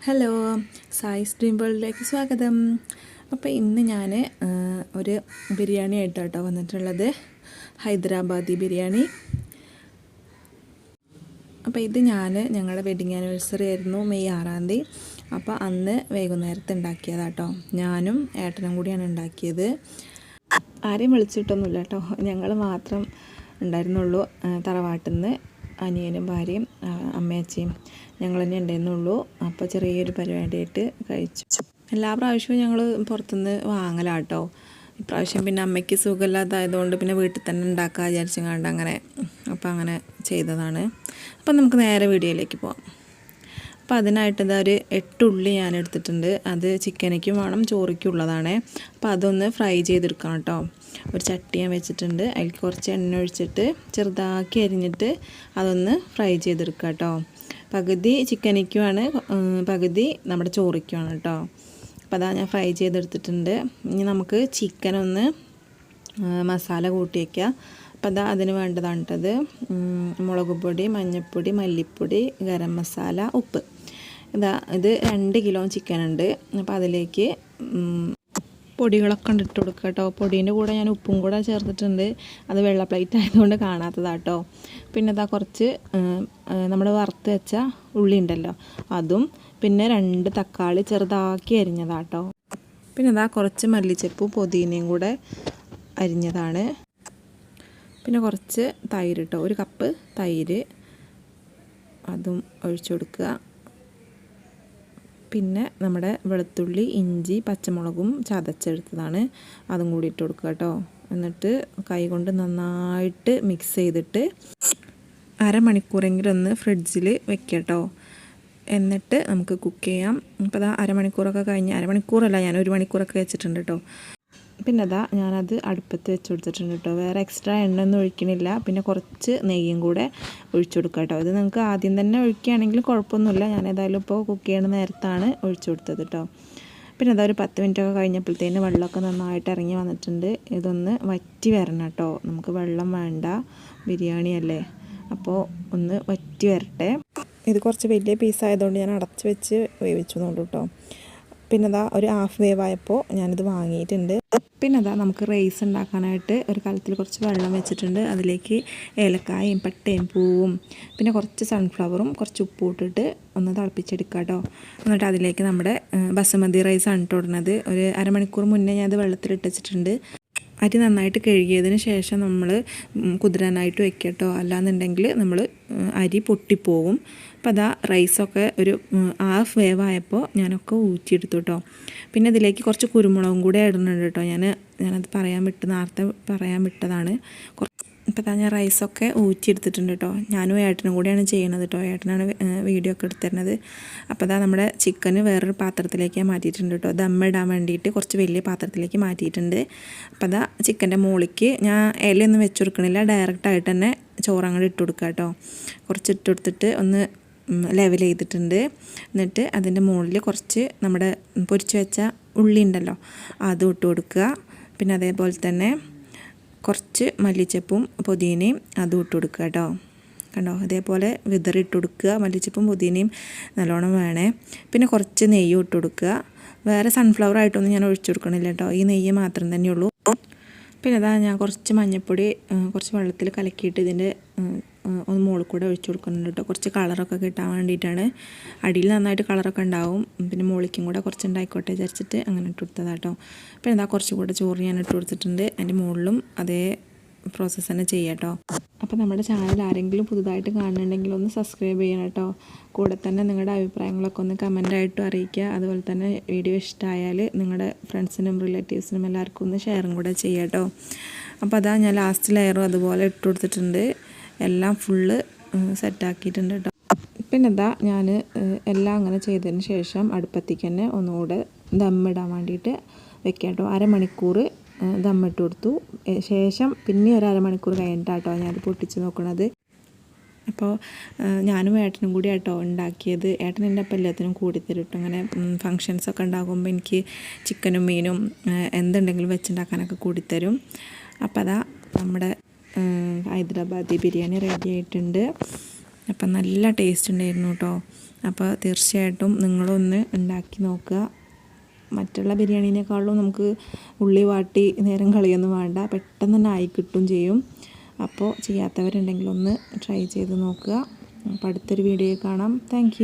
Hello, സായിസ് dream വേൾഡിലേക്ക് സ്വാഗതം. അപ്പോൾ ഇന്ന് ഞാൻ ഒരു ബിരിയാണി ആയിട്ടോ വന്നിട്ടുള്ളത്, ഹൈദരാബാദി ബിരിയാണി. അപ്പോൾ ഇത് ഞങ്ങളുടെ വെഡിങ് ആനിവേഴ്സറി ആയിരുന്നു മെയ് 6-ാം തീയതി. അപ്പോൾ അന്ന് വൈകുന്നേരത്ത് ഉണ്ടാക്കിയതാട്ടോ. ഞാനും ഏട്ടനും കൂടിയാണ് ഉണ്ടാക്കിയത്. ആരെയും വിളിച്ചിട്ടൊന്നുമില്ല കേട്ടോ, ഞങ്ങൾ മാത്രം ഉണ്ടായിരുന്നുള്ളൂ. തറവാട്ടിൽ നിന്ന് അനിയനും ഭാര്യയും അമ്മയച്ചയും ഞങ്ങൾ തന്നെ ഉണ്ടായിരുന്നുള്ളൂ. അപ്പോൾ ചെറിയൊരു പരിപാടിയായിട്ട് കഴിച്ചു. എല്ലാ പ്രാവശ്യവും ഞങ്ങൾ പുറത്തുനിന്ന് വാങ്ങലാട്ടോ. ഇപ്രാവശ്യം പിന്നെ അമ്മയ്ക്ക് സുഖമില്ലാത്തതായതുകൊണ്ട് പിന്നെ വീട്ടിൽ തന്നെ ഉണ്ടാക്കാൻ വിചാരിച്ചു കണ്ട് അങ്ങനെ ചെയ്തതാണ്. അപ്പം നമുക്ക് നേരെ വീഡിയോയിലേക്ക് പോകാം. അപ്പോൾ അതിനായിട്ട് ഒരു 8 ഉള്ളി ഞാൻ എടുത്തിട്ടുണ്ട്. അത് ചിക്കനയ്ക്കും വേണം, ചോറിക്കും ഉള്ളതാണ്. അപ്പോൾ അതൊന്ന് ഫ്രൈ ചെയ്തെടുക്കണം കേട്ടോ. ഒരു ചട്ടി ഞാൻ വെച്ചിട്ടുണ്ട്, അതിൽ കുറച്ച് എണ്ണ ഒഴിച്ചിട്ട് ചെറുതാക്കി അരിഞ്ഞിട്ട് അതൊന്ന് ഫ്രൈ ചെയ്തെടുക്കുക കേട്ടോ. പകുതി ചിക്കനയ്ക്കുമാണ്, പകുതി നമ്മുടെ ചോറിക്കുമാണ് കേട്ടോ. അപ്പോൾ അതാ ഞാൻ ഫ്രൈ ചെയ്തെടുത്തിട്ടുണ്ട്. ഇനി നമുക്ക് ചിക്കനൊന്ന് മസാല കൂട്ടി വയ്ക്കുക. അപ്പോൾ അതാ അതിന് വേണ്ടതാണ് കേട്ടത് മുളക് പൊടി, മഞ്ഞൾപ്പൊടി, മല്ലിപ്പൊടി, ഗരം മസാല, ഉപ്പ്. ഇത് 2 കിലോ ചിക്കൻ ഉണ്ട്. അപ്പോൾ അതിലേക്ക് പൊടികളൊക്കെ ഇട്ട് കൊടുക്കുക കേട്ടോ. പൊടീൻ്റെ കൂടെ ഞാൻ ഉപ്പും കൂടെ ചേർത്തിട്ടുണ്ട്. അത് വെള്ള പ്ലേറ്റ് ആയതുകൊണ്ട് കാണാത്തതാട്ടോ. പിന്നെ കുറച്ച് നമ്മൾ വറുത്ത് വെച്ച ഉള്ളി ഉണ്ടല്ലോ, അതും പിന്നെ 2 തക്കാളി ചെറുതാക്കി അരിഞ്ഞതാട്ടോ. പിന്നെ കുറച്ച് മല്ലിച്ചപ്പും പുതിനയും കൂടെ അരിഞ്ഞതാണ്. പിന്നെ കുറച്ച് തൈര് കേട്ടോ, 1 കപ്പ് തൈര്, അതും ഒഴിച്ചു കൊടുക്കുക. പിന്നെ നമ്മുടെ വെളുത്തുള്ളി, ഇഞ്ചി, പച്ചമുളകും ചതച്ചെടുത്തതാണ്, അതും കൂടി ഇട്ട് കൊടുക്കുക കേട്ടോ. എന്നിട്ട് കൈ കൊണ്ട് നന്നായിട്ട് മിക്സ് ചെയ്തിട്ട് അരമണിക്കൂറെങ്കിലും ഒന്ന് ഫ്രിഡ്ജിൽ വെക്കുക കേട്ടോ. എന്നിട്ട് നമുക്ക് കുക്ക് ചെയ്യാം. അപ്പോൾ അരമണിക്കൂറൊക്കെ കഴിഞ്ഞ്, അരമണിക്കൂറല്ല, ഞാൻ 1 മണിക്കൂറൊക്കെ വെച്ചിട്ടുണ്ട് കേട്ടോ. പിന്നെ ഞാനത് അടുപ്പത്ത് വെച്ച് കൊടുത്തിട്ടുണ്ട് കേട്ടോ. വേറെ എക്സ്ട്രാ എണ്ണ ഒന്നും ഒഴിക്കണില്ല. പിന്നെ കുറച്ച് നെയ്യും കൂടെ ഒഴിച്ചു കൊടുക്കുക കേട്ടോ. ഇത് നിങ്ങൾക്ക് ആദ്യം തന്നെ ഒഴിക്കുകയാണെങ്കിൽ കുഴപ്പമൊന്നുമില്ല. ഞാൻ ഏതായാലും ഇപ്പോൾ കുക്ക് ചെയ്യണ നേരത്താണ് ഒഴിച്ചു കൊടുത്തത് കേട്ടോ. പിന്നെ ഒരു 10 മിനിറ്റൊക്കെ കഴിഞ്ഞപ്പോഴത്തേന് വെള്ളമൊക്കെ നന്നായിട്ട് ഇറങ്ങി വന്നിട്ടുണ്ട്. ഇതൊന്ന് വറ്റി വരണം കേട്ടോ. നമുക്ക് വെള്ളം വേണ്ട, ബിരിയാണി അല്ലേ, അപ്പോൾ ഒന്ന് വറ്റി വരട്ടെ. ഇത് കുറച്ച് വലിയ പീസായതുകൊണ്ട് ഞാൻ അടച്ച് വെച്ച് വേവിച്ചതുകൊണ്ട് കേട്ടോ. പിന്നെ ഒരു ഹാഫ് വേവ് ആയപ്പോൾ ഞാനിത് വാങ്ങിയിട്ടുണ്ട്. പിന്നെ നമുക്ക് റൈസ് ഉണ്ടാക്കാനായിട്ട് ഒരു കലത്തിൽ കുറച്ച് വെള്ളം വെച്ചിട്ടുണ്ട്. അതിലേക്ക് ഏലക്കായും പട്ടയും പൂവും പിന്നെ കുറച്ച് സൺഫ്ലവറും കുറച്ച് ഉപ്പും ഇട്ടിട്ട് ഒന്ന് തിളപ്പിച്ചെടുക്കുക കേട്ടോ. എന്നിട്ട് അതിലേക്ക് നമ്മുടെ ബസുമതി റൈസാണ് ഇട്ടിടുന്നത്. ഒരു അരമണിക്കൂർ മുന്നേ ഞാനത് വെള്ളത്തിലിട്ട് വെച്ചിട്ടുണ്ട്. അരി നന്നായിട്ട് കഴുകിയതിന് ശേഷം നമ്മൾ കുതിരാനായിട്ട് വെക്കുക കേട്ടോ. അല്ലാന്നുണ്ടെങ്കിൽ നമ്മൾ അരി പൊട്ടിപ്പോവും. അപ്പോൾ റൈസൊക്കെ ഒരു ഹാഫ് വേവ് ആയപ്പോൾ ഞാനൊക്കെ ഊറ്റിയെടുത്തു കേട്ടോ. പിന്നെ ഇതിലേക്ക് കുറച്ച് കുരുമുളകും കൂടെ ഇടുന്നുണ്ട് കേട്ടോ. ഞാനത് നേരത്തെ പറയാൻ വിട്ടതാണ്. ഇപ്പോൾ ഞാൻ റൈസൊക്കെ ഊറ്റിയെടുത്തിട്ടുണ്ട് കേട്ടോ. ഞാനും ഏട്ടനും കൂടിയാണ് ചെയ്യണത് കേട്ടോ. ഏട്ടനാണ് വീഡിയോ ഒക്കെ എടുത്തിരുന്നത്. അപ്പോൾ നമ്മുടെ ചിക്കന് വേറൊരു പാത്രത്തിലേക്ക് മാറ്റിയിട്ടുണ്ട് കേട്ടോ. ദമ്മിടാൻ വേണ്ടിയിട്ട് കുറച്ച് വലിയ പാത്രത്തിലേക്ക് മാറ്റിയിട്ടുണ്ട്. അപ്പോൾ ചിക്കൻ്റെ മുകളിലേക്ക് ഞാൻ ഇലയൊന്നും വെച്ച് കൊടുക്കണില്ല, ഡയറക്റ്റായിട്ട് തന്നെ ചോറങ്ങോട്ട് ഇട്ട് കൊടുക്കുക കേട്ടോ. കുറച്ച് ഇട്ട് കൊടുത്തിട്ട് ഒന്ന് ലെവൽ ചെയ്തിട്ടുണ്ട്. എന്നിട്ട് അതിൻ്റെ മുകളിൽ കുറച്ച് നമ്മുടെ പൊരിച്ച് വെച്ച ഉള്ളി ഉണ്ടല്ലോ, അതും ഇട്ട് കൊടുക്കുക. പിന്നെ അതേപോലെ തന്നെ കുറച്ച് മല്ലിച്ചപ്പും പുതിനയും അതും ഇട്ട് കൊടുക്കുക കേട്ടോ. കണ്ടോ, അതേപോലെ വിതറിട്ട് കൊടുക്കുക. മല്ലിച്ചപ്പും പുതിനയും നല്ലോണം വേണേ. പിന്നെ കുറച്ച് നെയ്യും ഇട്ട് കൊടുക്കുക. വേറെ സൺഫ്ലവർ ആയിട്ടൊന്നും ഞാൻ ഒഴിച്ചു കൊടുക്കണില്ല കേട്ടോ, ഈ നെയ്യ് മാത്രം തന്നെയുള്ളൂ. പിന്നെ ഞാൻ കുറച്ച് മഞ്ഞൾപ്പൊടി കുറച്ച് വെള്ളത്തിൽ കലക്കിയിട്ട് ഇതിൻ്റെ ഒന്ന് മുകളിൽ കൂടെ ഒഴിച്ചു കൊടുക്കുന്നുണ്ട് കേട്ടോ. കുറച്ച് കളറൊക്കെ കിട്ടാൻ വേണ്ടിയിട്ടാണ്. അടിയിൽ നന്നായിട്ട് കളറൊക്കെ ഉണ്ടാവും, പിന്നെ മുകളിലേക്കും കൂടെ കുറച്ച് ഉണ്ടായിക്കോട്ടെ വിചാരിച്ചിട്ട് അങ്ങനെ ഇട്ട് കൊടുത്തതാണ് കേട്ടോ. പിന്നെ കുറച്ചും കൂടെ ചോറ് ഞാൻ ഇട്ട് കൊടുത്തിട്ടുണ്ട്. അതിൻ്റെ മുകളിലും അതേ പ്രോസസ്സ് തന്നെ ചെയ്യാം കേട്ടോ. അപ്പോൾ നമ്മുടെ ചാനൽ ആരെങ്കിലും പുതുതായിട്ട് കാണുന്നുണ്ടെങ്കിൽ ഒന്ന് സബ്സ്ക്രൈബ് ചെയ്യണം കേട്ടോ. കൂടെ തന്നെ നിങ്ങളുടെ അഭിപ്രായങ്ങളൊക്കെ ഒന്ന് കമൻറ്റായിട്ടും അറിയിക്കുക. അതുപോലെ തന്നെ വീഡിയോ ഇഷ്ടമായാൽ നിങ്ങളുടെ ഫ്രണ്ട്സിനും റിലേറ്റീവ്സിനും എല്ലാവർക്കും ഒന്ന് ഷെയറും കൂടെ ചെയ്യാം കേട്ടോ. അപ്പോൾ ഞാൻ ലാസ്റ്റ് ലെയറും അതുപോലെ ഇട്ട് കൊടുത്തിട്ടുണ്ട്. എല്ലാം ഫുള്ള് സെറ്റാക്കിയിട്ടുണ്ട് കേട്ടോ. പിന്നെ ഞാൻ എല്ലാം അങ്ങനെ ചെയ്തതിന് ശേഷം അടുപ്പത്തേക്ക് തന്നെ ഒന്നുകൂടെ ദമ്മിടാൻ വേണ്ടിയിട്ട് വെക്കാം കേട്ടോ. അരമണിക്കൂർ ദമ്മിട്ട് കൊടുത്തു ശേഷം പിന്നെ ഒരു അരമണിക്കൂർ കഴിഞ്ഞിട്ടാട്ടോ ഞാനത് പൊട്ടിച്ച് നോക്കണത്. അപ്പോൾ ഞാനും ഏട്ടനും കൂടി ആട്ടോ ഉണ്ടാക്കിയത്. ഏട്ടൻ എൻ്റെ അപ്പം എല്ലാത്തിനും കൂടിത്തരും കേട്ടോ. അങ്ങനെ ഫങ്ഷൻസൊക്കെ ഉണ്ടാകുമ്പോൾ എനിക്ക് ചിക്കനും മീനും എന്തുണ്ടെങ്കിലും വെച്ചുണ്ടാക്കാനൊക്കെ കൂടിത്തരും. അപ്പോൾ നമ്മുടെ ഹൈദരാബാദി ബിരിയാണി റെഡി ആയിട്ടുണ്ട്. അപ്പം നല്ല ടേസ്റ്റ് ഉണ്ടായിരുന്നു കേട്ടോ. അപ്പോൾ തീർച്ചയായിട്ടും നിങ്ങളൊന്ന് ഉണ്ടാക്കി നോക്കുക. മറ്റുള്ള ബിരിയാണീനേക്കാളും നമുക്ക് ഉള്ളി വാട്ടി നേരം കളിയൊന്നും വേണ്ട, പെട്ടെന്ന് തന്നെ ആയി കിട്ടും ചെയ്യും. അപ്പോൾ ചെയ്യാത്തവരുണ്ടെങ്കിൽ ഒന്ന് ട്രൈ ചെയ്ത് നോക്കുക. അപ്പോൾ അടുത്തൊരു വീഡിയോ കാണാം. താങ്ക്